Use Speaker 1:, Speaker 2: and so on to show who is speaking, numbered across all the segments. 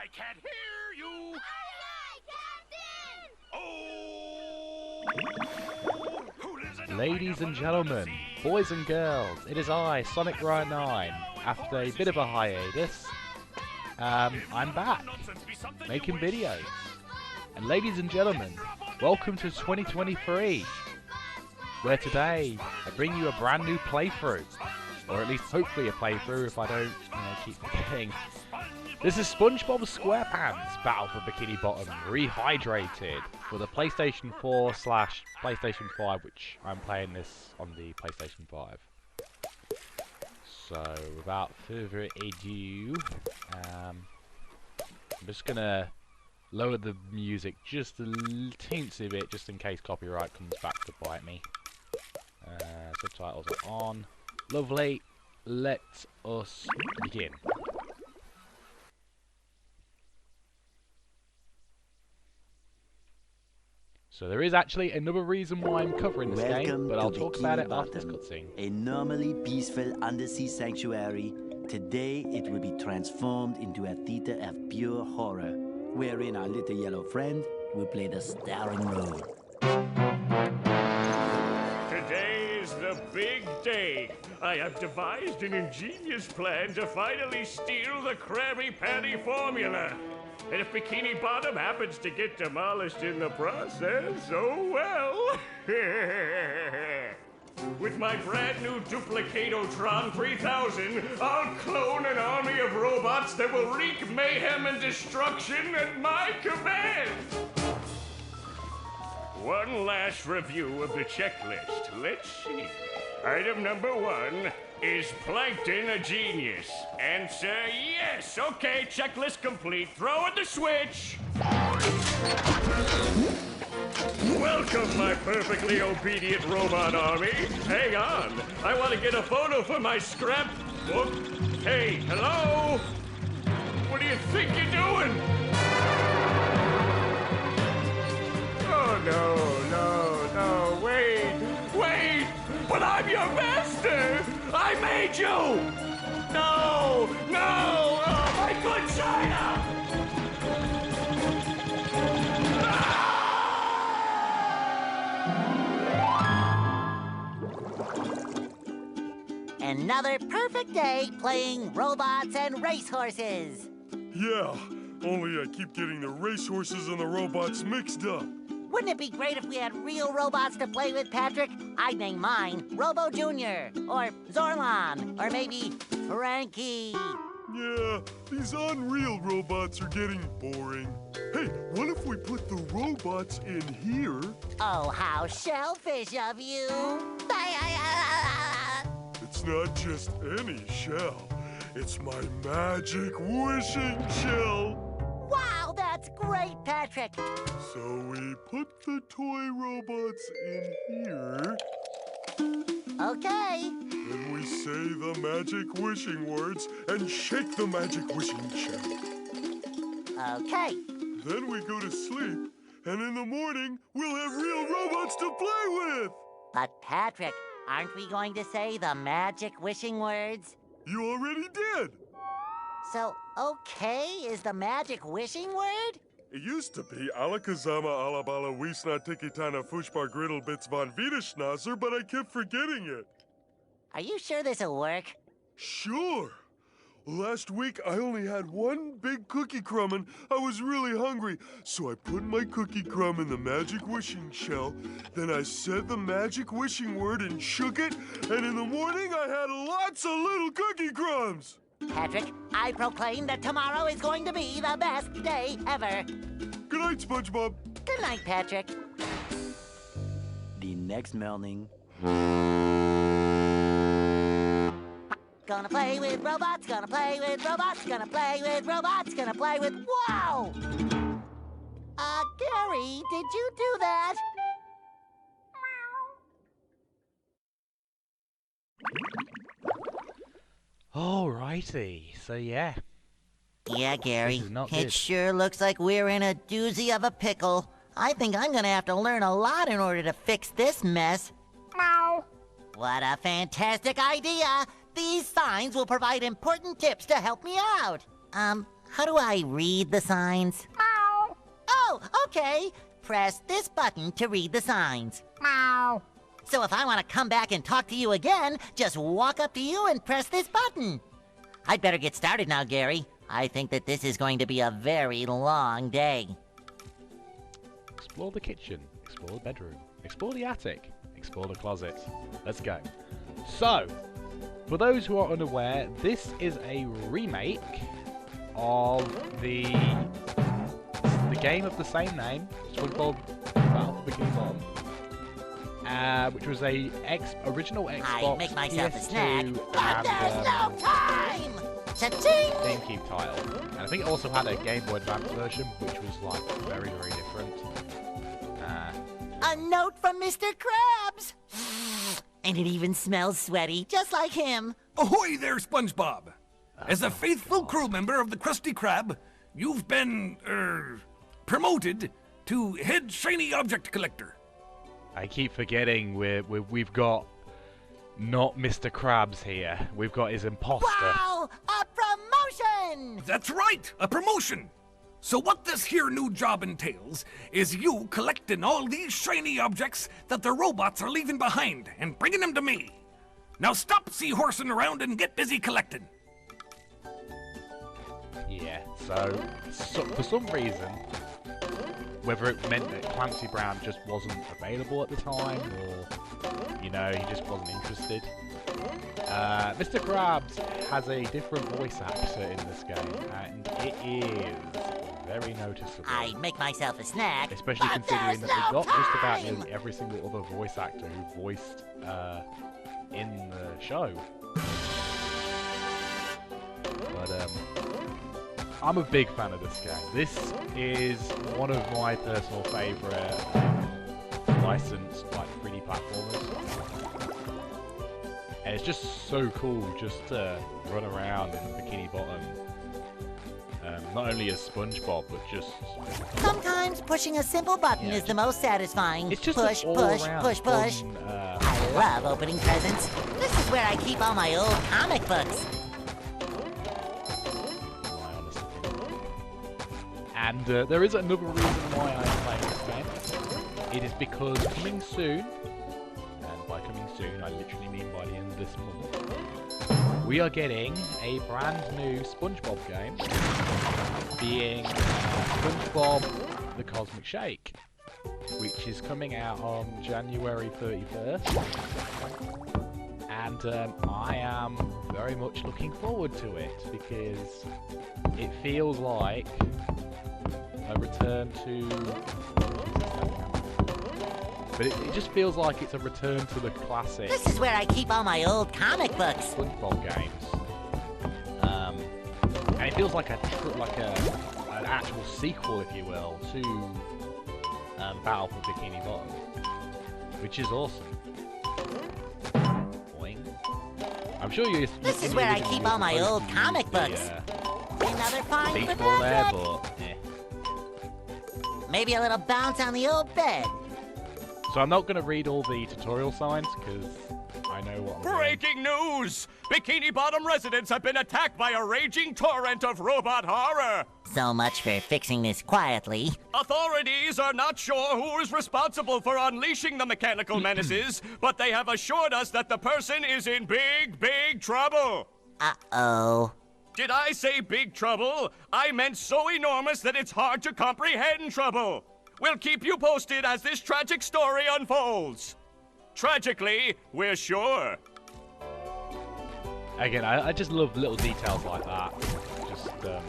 Speaker 1: I can't hear you!
Speaker 2: Aye,
Speaker 1: Oh! Who lives in a
Speaker 3: Ladies and
Speaker 1: pineapple
Speaker 3: gentlemen,
Speaker 1: under the sea?
Speaker 3: boys and girls, it is I, Sonic Ryan 9. After a bit of a hiatus, I'm back, making videos. And ladies and gentlemen, welcome to 2023, where today I bring you a brand new playthrough. Or at least hopefully a playthrough if I don't, keep forgetting. This is Spongebob SquarePants Battle for Bikini Bottom Rehydrated for the PlayStation 4/PlayStation 5, which I'm playing this on the PlayStation 5. So without further ado, I'm just gonna lower the music just a teensy bit, just in case copyright comes back to bite me. Subtitles are on. Lovely. Let us begin. So there is actually another reason why I'm covering this game, but I'll talk about it after this cutscene.
Speaker 4: A normally peaceful undersea sanctuary, today it will be transformed into a theater of pure horror, wherein our little yellow friend will play the starring role.
Speaker 1: Today is the big day. I have devised an ingenious plan to finally steal the Krabby Patty formula. And if Bikini Bottom happens to get demolished in the process, oh well. With my brand new Duplicatotron 3000, I'll clone an army of robots that will wreak mayhem and destruction at my command. One last review of the checklist. Let's see. Item number 1, is Plankton a genius? Answer yes. Okay, checklist complete. Throw in the switch. Welcome, my perfectly obedient robot army. Hang on. I want to get a photo for my scrapbook. Hey, hello? What do you think you're doing? Oh, no, wait! But I'm your master! I made you! No! Oh, my good China!
Speaker 5: Another perfect day playing robots and racehorses.
Speaker 6: Yeah, only I keep getting the racehorses and the robots mixed up.
Speaker 5: Wouldn't it be great if we had real robots to play with, Patrick? I'd name mine Robo Jr. or Zorlon or maybe Frankie.
Speaker 6: Yeah, these unreal robots are getting boring. Hey, what if we put the robots in here?
Speaker 5: Oh, how shellfish of you.
Speaker 6: It's not just any shell. It's my magic wishing shell.
Speaker 5: Wow, that's great, Patrick.
Speaker 6: So we put the toy robots in here.
Speaker 5: Okay.
Speaker 6: Then we say the magic wishing words and shake the magic wishing shell.
Speaker 5: Okay.
Speaker 6: Then we go to sleep, and in the morning, we'll have real robots to play with.
Speaker 5: But, Patrick, aren't we going to say the magic wishing words?
Speaker 6: You already did.
Speaker 5: So, okay is the magic wishing word?
Speaker 6: It used to be Alakazama Alabala Wiesna Tikitana Fushbar Griddle Bits von Wiederschnauzer, but I kept forgetting it.
Speaker 5: Are you sure this'll work?
Speaker 6: Sure. Last week, I only had one big cookie crumb and I was really hungry. So I put my cookie crumb in the magic wishing shell. Then I said the magic wishing word and shook it. And in the morning, I had lots of little cookie crumbs.
Speaker 5: Patrick, I proclaim that tomorrow is going to be the best day ever.
Speaker 6: Good night, SpongeBob.
Speaker 5: Good night, Patrick.
Speaker 4: The next morning.
Speaker 5: Gonna play with robots, gonna play with robots, gonna play with robots, gonna play with... Wow! Gary, did you do that?
Speaker 3: Alrighty, so yeah.
Speaker 5: Yeah, Gary,
Speaker 3: This is not
Speaker 5: it
Speaker 3: good.
Speaker 5: sure looks like we're in a doozy of a pickle. I think I'm gonna have to learn a lot in order to fix this mess. What a fantastic idea! These signs will provide important tips to help me out. How do I read the signs? Meow. Oh, okay. Press this button to read the signs. Meow. So if I want to come back and talk to you again, just walk up to you and press this button. I'd better get started now, Gary. I think that this is going to be a very long day.
Speaker 3: Explore the kitchen, explore the bedroom, explore the attic, explore the closet. Let's go. So, for those who are unaware, this is a remake of the game of the same name, Spongebob Battle for Bikini Bottom, which was a original Xbox,
Speaker 5: I make myself a
Speaker 3: PS2,
Speaker 5: snack, but there's no time! Cha-ching!
Speaker 3: GameCube title. And I think it also had a Game Boy Advance version, which was like very, very different.
Speaker 5: A note from Mr. Krabs! And it even smells sweaty, just like him.
Speaker 2: Ahoy there, SpongeBob! As a faithful crew member of the Krusty Krab, you've been, promoted to head shiny object collector.
Speaker 3: I keep forgetting we've got not Mr. Krabs here. We've got his imposter.
Speaker 5: Wow! A promotion!
Speaker 2: That's right, a promotion! So what this here new job entails is you collecting all these shiny objects that the robots are leaving behind and bringing them to me. Now stop seahorsing around and get busy collecting.
Speaker 3: Yeah, so for some reason, whether it meant that Clancy Brown just wasn't available at the time, or, you know, he just wasn't interested, Mr. Krabs has a different voice actor in this game, and it is very noticeable.
Speaker 5: I make myself a snack,
Speaker 3: especially
Speaker 5: but
Speaker 3: considering
Speaker 5: there's
Speaker 3: that
Speaker 5: no
Speaker 3: we got just about
Speaker 5: time!
Speaker 3: nearly every single other voice actor who voiced in the show. But I'm a big fan of this game. This is one of my personal favourite licensed like 3D platformers. And it's just so cool just to run around in Bikini Bottom. Not only as SpongeBob, but just...
Speaker 5: Sometimes pushing a simple button is the most satisfying.
Speaker 3: It's just
Speaker 5: push,
Speaker 3: an
Speaker 5: push,
Speaker 3: all-around
Speaker 5: push, push.
Speaker 3: fun,
Speaker 5: I love opening presents. This is where I keep all my old comic books.
Speaker 3: And there is another reason why I'm playing this game. It is because coming soon, and by coming soon I literally mean by the end of this month, we are getting a brand new SpongeBob game, being SpongeBob the Cosmic Shake, which is coming out on January 31st. And I am very much looking forward to it, because it feels like a return to... But it just feels like it's a return to the classic...
Speaker 5: This is where I keep all my old comic books.
Speaker 3: SpongeBob games. And it feels like an actual sequel, if you will, to Battle for Bikini Bottom, which is awesome. Boing. I'm sure you...
Speaker 5: This is where I keep all my old comic books. Another find for
Speaker 3: baseball there,
Speaker 5: Patrick.
Speaker 3: but... eh.
Speaker 5: Maybe a little bounce on the old bed.
Speaker 3: So I'm not going to read all the tutorial signs, because I know what I'm doing.
Speaker 1: Breaking news! Bikini Bottom residents have been attacked by a raging torrent of robot horror!
Speaker 5: So much for fixing this quietly.
Speaker 1: Authorities are not sure who is responsible for unleashing the mechanical menaces, but they have assured us that the person is in big, big trouble!
Speaker 5: Uh-oh.
Speaker 1: Did I say big trouble? I meant so enormous that it's hard to comprehend trouble! We'll keep you posted as this tragic story unfolds. Tragically, we're sure.
Speaker 3: Again, I just love little details like that. Just watching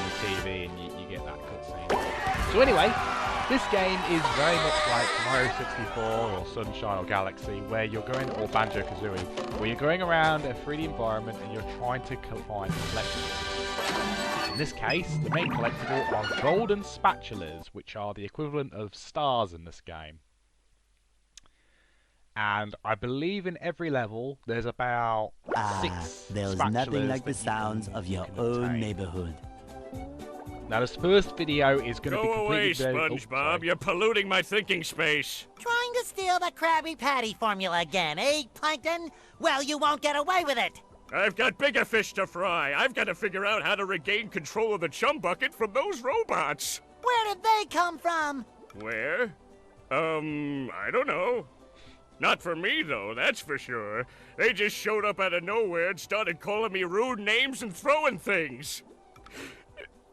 Speaker 3: the TV and you get that cutscene. So anyway, this game is very much like Mario 64 or Sunshine or Galaxy, where you're going, or Banjo-Kazooie, where you're going around a 3D environment and you're trying to find collectibles. In this case, the main collectible are golden spatulas, which are the equivalent of stars in this game. And I believe in every level, there's about 6
Speaker 4: there's
Speaker 3: spatulas
Speaker 4: nothing like the
Speaker 3: that
Speaker 4: sounds of your own
Speaker 3: obtain.
Speaker 4: neighborhood.
Speaker 3: Now, this first video is going to be
Speaker 1: Go away,
Speaker 3: completely...
Speaker 1: SpongeBob. You're polluting my thinking space.
Speaker 5: Trying to steal the Krabby Patty formula again, eh, Plankton? Well, you won't get away with it.
Speaker 1: I've got bigger fish to fry. I've got to figure out how to regain control of the chum bucket from those robots.
Speaker 5: Where did they come from?
Speaker 1: Where? I don't know. Not for me, though, that's for sure. They just showed up out of nowhere and started calling me rude names and throwing things.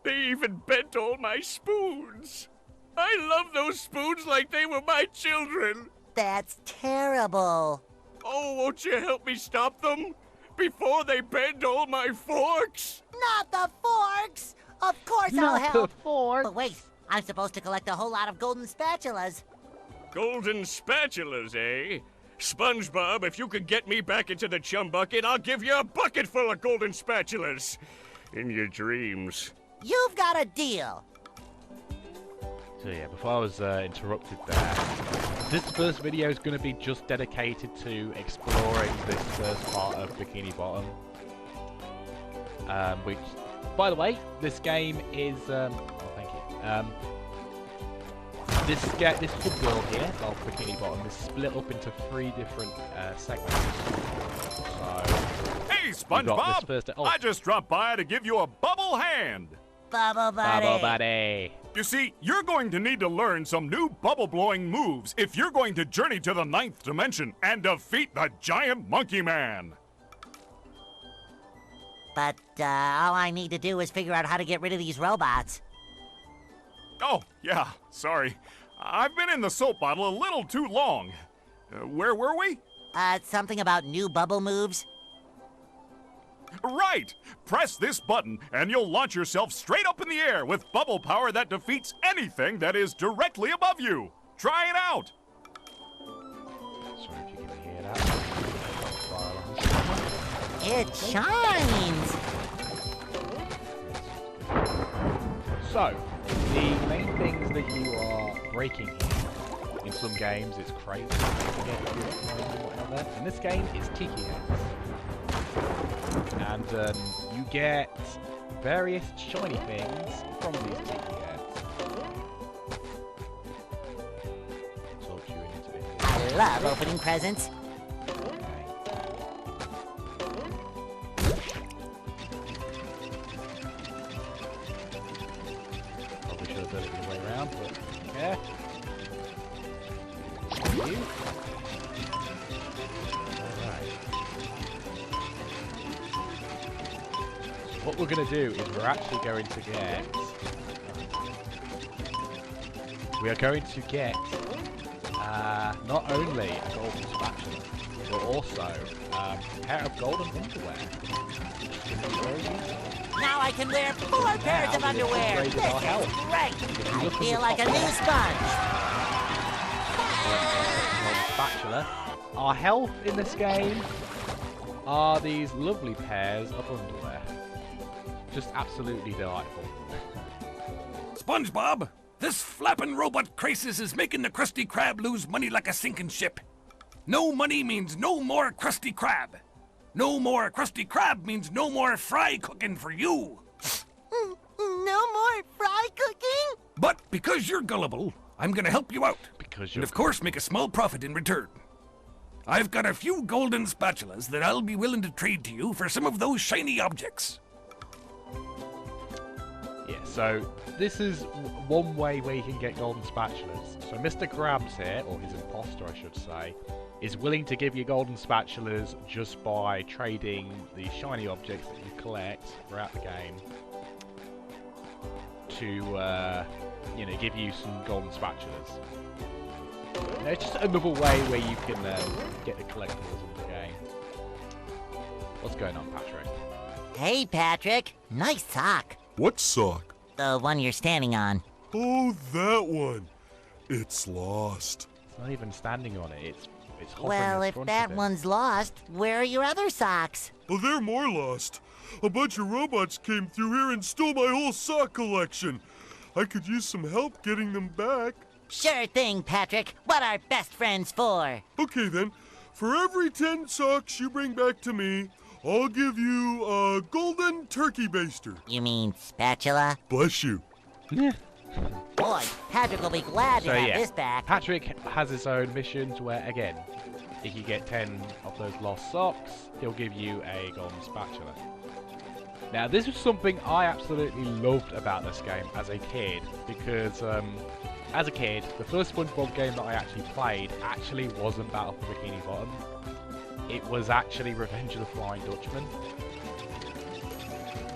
Speaker 1: They even bent all my spoons. I love those spoons like they were my children.
Speaker 5: That's terrible.
Speaker 1: Oh, won't you help me stop them? Before they bend all my forks?
Speaker 5: Not the forks! Of course I'll
Speaker 3: Not
Speaker 5: help.
Speaker 3: the fork.
Speaker 5: But wait, I'm supposed to collect a whole lot of golden spatulas.
Speaker 1: Golden spatulas, eh? SpongeBob, if you could get me back into the chum bucket, I'll give you a bucket full of golden spatulas. In your dreams.
Speaker 5: You've got a deal.
Speaker 3: So yeah, before I was interrupted there, this first video is going to be just dedicated to exploring this first part of Bikini Bottom. Which, by the way, this game is, oh thank you, this hub world here of Bikini Bottom is split up into 3 different segments. So,
Speaker 7: Hey,
Speaker 3: we got
Speaker 7: SpongeBob!
Speaker 3: this first, oh,
Speaker 7: I just dropped by to give you a bubble hand.
Speaker 5: Bubble buddy.
Speaker 3: Bubble Buddy.
Speaker 7: You see, you're going to need to learn some new bubble-blowing moves if you're going to journey to the 9th dimension and defeat the giant monkey man.
Speaker 5: But all I need to do is figure out how to get rid of these robots.
Speaker 7: Oh, yeah, sorry. I've been in the soap bottle a little too long. Where were we?
Speaker 5: Something about new bubble moves?
Speaker 7: Right! Press this button and you'll launch yourself straight up in the air with bubble power that defeats anything that is directly above you. Try it out!
Speaker 3: Sorry if you can hear that.
Speaker 5: It shines!
Speaker 3: So, the main things that you are breaking here, in some games it's crates, whatever. In this game it's tiki eggs. And you get various shiny things from these tiki eggs. Talk you into it.
Speaker 5: I love opening presents.
Speaker 3: Probably should have done it the other way around, but yeah. You. What we're going to do is we're actually going to get... We are going to get not only a golden spatula, but also a pair of golden underwear.
Speaker 5: Now I can wear 4 pairs of underwear. This is great. I feel like a new sponge.
Speaker 3: Spatula. Our health in this game are these lovely pairs of underwear. Just absolutely delightful.
Speaker 2: SpongeBob, this flapping robot crisis is making the Krusty Krab lose money like a sinking ship. No money means no more Krusty Krab. No more Krusty Krab means no more fry cooking for you.
Speaker 5: No more fry cooking?
Speaker 2: But because you're gullible, I'm gonna help you out.
Speaker 3: Because
Speaker 2: And
Speaker 3: you're...
Speaker 2: of course make a small profit in return. I've got a few golden spatulas that I'll be willing to trade to you for some of those shiny objects.
Speaker 3: Yeah, so this is one way where you can get golden spatulas. So Mr. Krabs here, or his imposter I should say, is willing to give you golden spatulas just by trading the shiny objects that you collect throughout the game to, you know, give you some golden spatulas. You know, it's just another way where you can get the collectibles in the game. What's going on, Patrick?
Speaker 5: Hey, Patrick. Nice sock.
Speaker 6: What sock?
Speaker 5: The one you're standing on.
Speaker 6: Oh, that one. It's lost.
Speaker 3: It's not even standing on it. It's hovering
Speaker 5: Well,
Speaker 3: in
Speaker 5: if
Speaker 3: front
Speaker 5: that
Speaker 3: of it.
Speaker 5: one's lost, where are your other socks?
Speaker 6: Oh, they're more lost. A bunch of robots came through here and stole my whole sock collection. I could use some help getting them back.
Speaker 5: Sure thing, Patrick. What are best friends for?
Speaker 6: Okay, then. For every 10 socks you bring back to me, I'll give you a golden turkey baster.
Speaker 5: You mean spatula?
Speaker 6: Bless you.
Speaker 5: Boy, Patrick will be glad to
Speaker 3: So
Speaker 5: have
Speaker 3: yeah,
Speaker 5: this back.
Speaker 3: Patrick has his own missions where, again, if you get 10 of those lost socks, he'll give you a golden spatula. Now, this was something I absolutely loved about this game as a kid, because as a kid, the first SpongeBob game that I actually played actually wasn't Battle for Bikini Bottom. It was actually Revenge of the Flying Dutchman.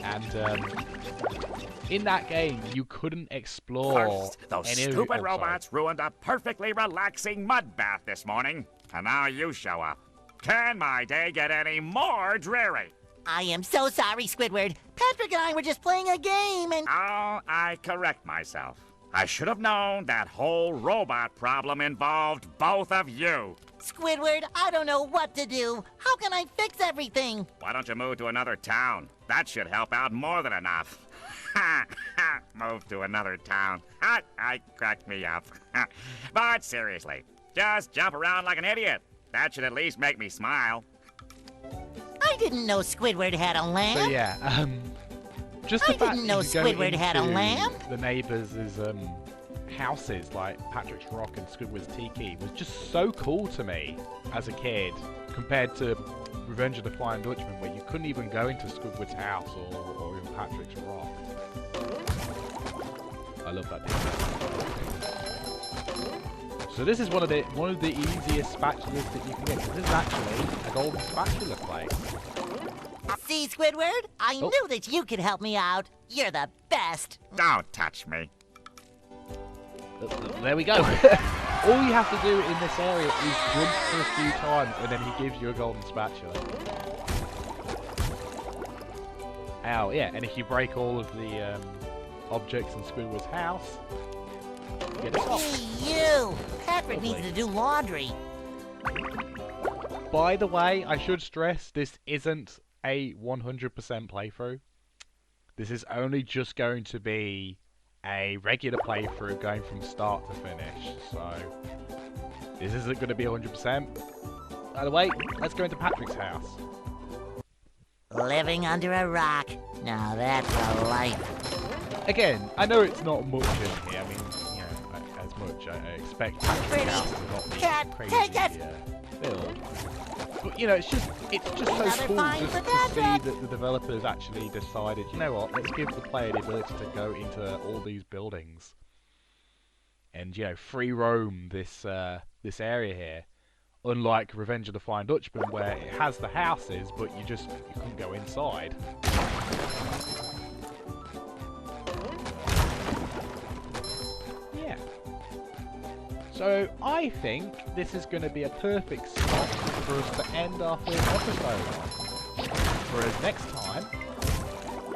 Speaker 3: And in that game, you couldn't explore
Speaker 7: First, those
Speaker 3: any
Speaker 7: stupid
Speaker 3: of
Speaker 7: robots ruined a perfectly relaxing mud bath this morning, and now you show up. Can my day get any more dreary?
Speaker 5: I am so sorry, Squidward. Patrick and I were just playing a game and...
Speaker 7: Oh, I correct myself. I should have known that whole robot problem involved both of you.
Speaker 5: Squidward, I don't know what to do. How can I fix everything?
Speaker 7: Why don't you move to another town? That should help out more than enough. Ha ha! Move to another town. I cracked me up. But seriously, just jump around like an idiot. That should at least make me smile.
Speaker 5: I didn't know Squidward had a lamp.
Speaker 3: So yeah, just the
Speaker 5: I
Speaker 3: fact
Speaker 5: didn't
Speaker 3: that
Speaker 5: know
Speaker 3: you go
Speaker 5: Squidward had a
Speaker 3: into
Speaker 5: lamp.
Speaker 3: the neighbours' houses, like Patrick's Rock and Squidward's Tiki, was just so cool to me as a kid, compared to Revenge of the Flying Dutchman, where you couldn't even go into Squidward's house or in Patrick's Rock. I love that detail. So this is one of the easiest spatulas that you can get. This is actually a golden spatula place.
Speaker 5: See, Squidward? I knew that you could help me out. You're the best.
Speaker 7: Don't touch me.
Speaker 3: There we go. All you have to do in this area is jump for a few times, and then he gives you a golden spatula. Ow, yeah, and if you break all of the objects in Squidward's house, you get a sock.
Speaker 5: Hey, you! Patrick needs to do laundry.
Speaker 3: By the way, I should stress, this isn't a 100% playthrough. This is only just going to be a regular playthrough going from start to finish, so this isn't going to be 100%. By the way, let's go into Patrick's house.
Speaker 5: Living under a rock. Now that's a life.
Speaker 3: Again, I know it's not much in here. I mean, you know, as much I expect Patrick's house to not be
Speaker 5: Cat,
Speaker 3: crazy
Speaker 5: take it!
Speaker 3: filled. But you know, it's just so
Speaker 5: Another
Speaker 3: cool
Speaker 5: fine
Speaker 3: just
Speaker 5: for
Speaker 3: to see
Speaker 5: Patrick.
Speaker 3: that the developers actually decided, you know what, let's give the player the ability to go into all these buildings and, you know, free roam this this area here. Unlike Revenge of the Flying Dutchman, where it has the houses, but you couldn't go inside. Yeah. So I think this is going to be a perfect spot for us to end our first episode on. Whereas next time,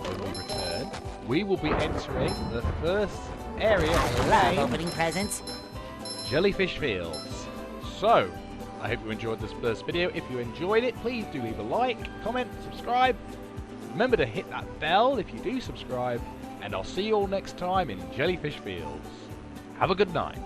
Speaker 3: when we return, we will be entering the first area of the
Speaker 5: Love
Speaker 3: lane,
Speaker 5: opening presents.
Speaker 3: Jellyfish Fields. So, I hope you enjoyed this first video. If you enjoyed it, please do leave a like, comment, subscribe. Remember to hit that bell if you do subscribe, and I'll see you all next time in Jellyfish Fields. Have a good night.